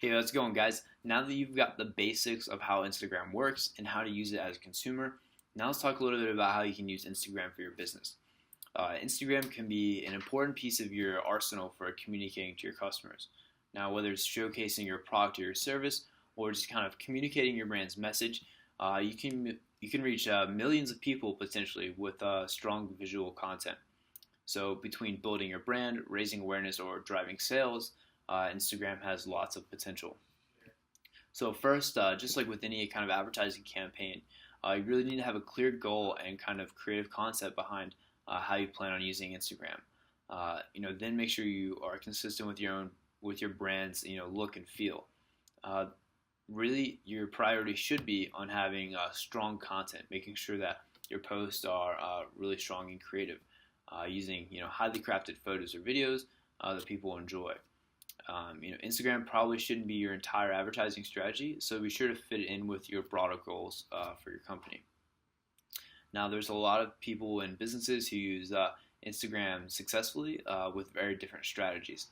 Hey, how's it going, guys? Now that you've got the basics of how Instagram works and how to use it as a consumer, now let's talk a little bit about how you can use Instagram for your business. Instagram can be an important piece of your arsenal for communicating to your customers. Now, whether it's showcasing your product or your service, or just kind of communicating your brand's message, you can reach millions of people potentially with strong visual content. So between building your brand, raising awareness, or driving sales, Instagram has lots of potential. So first, just like with any kind of advertising campaign, you really need to have a clear goal and kind of creative concept behind how you plan on using Instagram. Then make sure you are consistent with your brand's look and feel. Uh, Really, your priority should be on having strong content, making sure that your posts are really strong and creative, using highly crafted photos or videos that people enjoy. Instagram probably shouldn't be your entire advertising strategy, so be sure to fit it in with your broader goals for your company. Now, there's a lot of people and businesses who use Instagram successfully with very different strategies.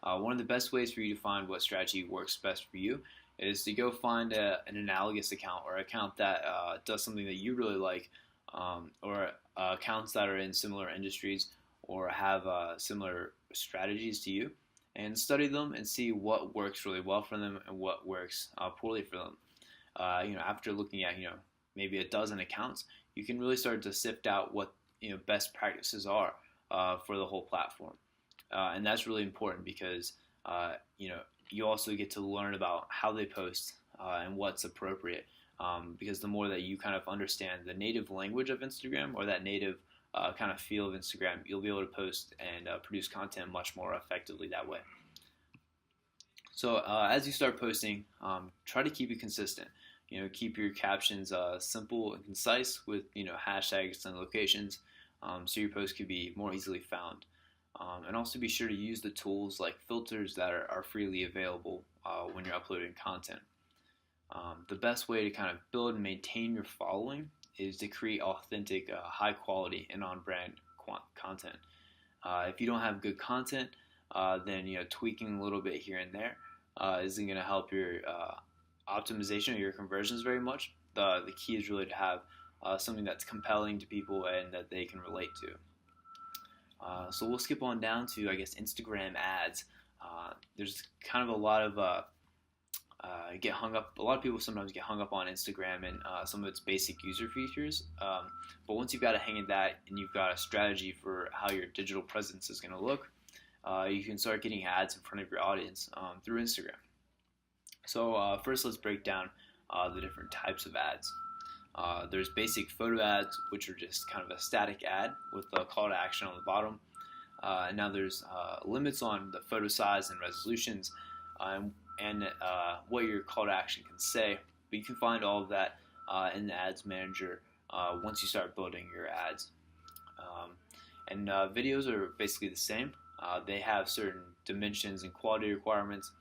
One of the best ways for you to find what strategy works best for you is to go find an analogous account or account that does something that you really like, or accounts that are in similar industries or have similar strategies to you, and study them and see what works really well for them and what works poorly for them. After looking at maybe a dozen accounts, you can really start to sift out what best practices are for the whole platform, and that's really important because you also get to learn about how they post and what's appropriate. Because the more that you kind of understand the native language of Instagram or that native kind of feel of Instagram, you'll be able to post and produce content much more effectively that way. So as you start posting, try to keep it consistent. Keep your captions simple and concise with hashtags and locations, so your post could be more easily found. And also be sure to use the tools like filters that are freely available when you're uploading content. The best way to kind of build and maintain your following is to create authentic, high quality, and on-brand content. If you don't have good content, then tweaking a little bit here and there isn't going to help your optimization or your conversions very much. The key is really to have something that's compelling to people and that they can relate to. So we'll skip on down to, I guess, Instagram ads. There's kind of a lot of get hung up. A lot of people sometimes get hung up on Instagram and some of its basic user features. But once you've got a hang of that and you've got a strategy for how your digital presence is going to look, you can start getting ads in front of your audience through Instagram. So first, let's break down the different types of ads. There's basic photo ads, which are just kind of a static ad with a call to action on the bottom. And now there's limits on the photo size and resolutions, and what your call to action can say. But you can find all of that in the Ads Manager once you start building your ads. And videos are basically the same. They have certain dimensions and quality requirements,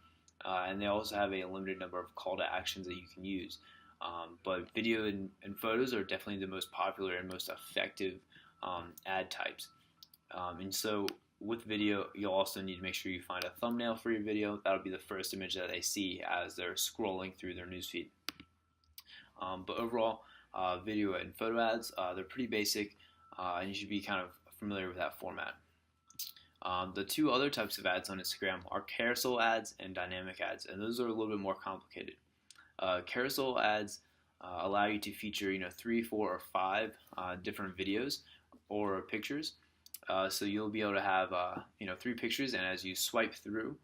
and they also have a limited number of call to actions that you can use. But video and photos are definitely the most popular and most effective ad types. And so with video, you'll also need to make sure you find a thumbnail for your video. That'll be the first image that they see as they're scrolling through their newsfeed. But overall, video and photo ads, they're pretty basic, and you should be kind of familiar with that format. The two other types of ads on Instagram are carousel ads and dynamic ads, and those are a little bit more complicated. Carousel ads allow you to feature 3, 4, or 5 different videos or pictures. So you'll be able to have 3 pictures, and as you swipe through,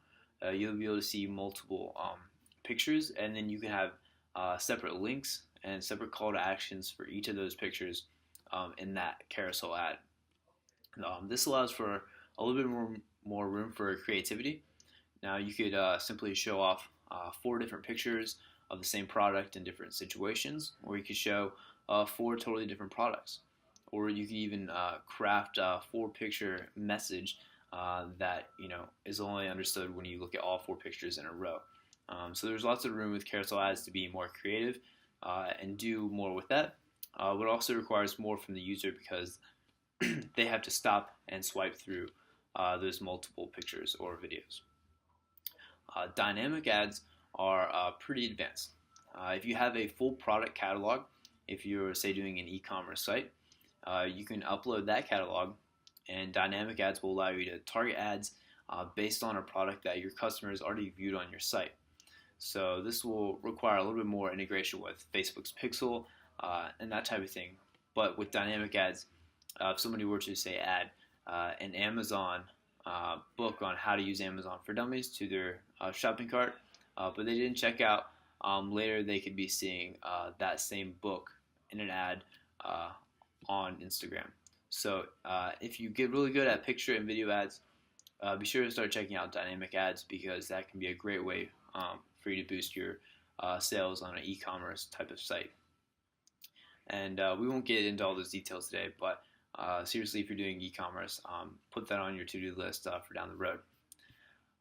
you'll be able to see multiple pictures, and then you can have separate links and separate call to actions for each of those pictures in that carousel ad. This allows for a little bit more room for creativity. Now you could simply show off 4 different pictures of the same product in different situations, or you could show 4 totally different products, or you could even craft a 4-picture message that is only understood when you look at all 4 pictures in a row. So there's lots of room with carousel ads to be more creative and do more with that. But it also requires more from the user because they have to stop and swipe through those multiple pictures or videos. Dynamic ads are pretty advanced. If you have a full product catalog, if you're, say, doing an e-commerce site, you can upload that catalog, and dynamic ads will allow you to target ads based on a product that your customers already viewed on your site. So this will require a little bit more integration with Facebook's Pixel and that type of thing. But with dynamic ads, if somebody were to, say, add an Amazon book on how to use Amazon for Dummies to their shopping cart, but they didn't check out, later they could be seeing that same book in an ad on Instagram. So if you get really good at picture and video ads, be sure to start checking out dynamic ads, because that can be a great way for you to boost your sales on an e-commerce type of site. And we won't get into all those details today, but seriously, if you're doing e-commerce, put that on your to-do list for down the road.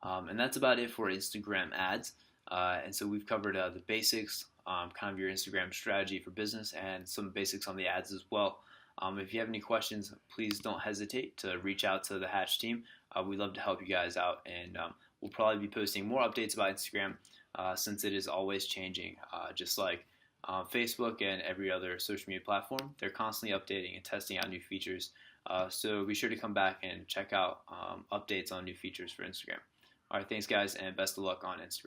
And that's about it for Instagram ads. And so we've covered the basics, kind of your Instagram strategy for business, and some basics on the ads as well. If you have any questions, please don't hesitate to reach out to the Hatch team. We'd love to help you guys out, and we'll probably be posting more updates about Instagram since it is always changing, just like Facebook and every other social media platform. They're constantly updating and testing out new features, so be sure to come back and check out updates on new features for Instagram. All right, thanks guys, and best of luck on Instagram.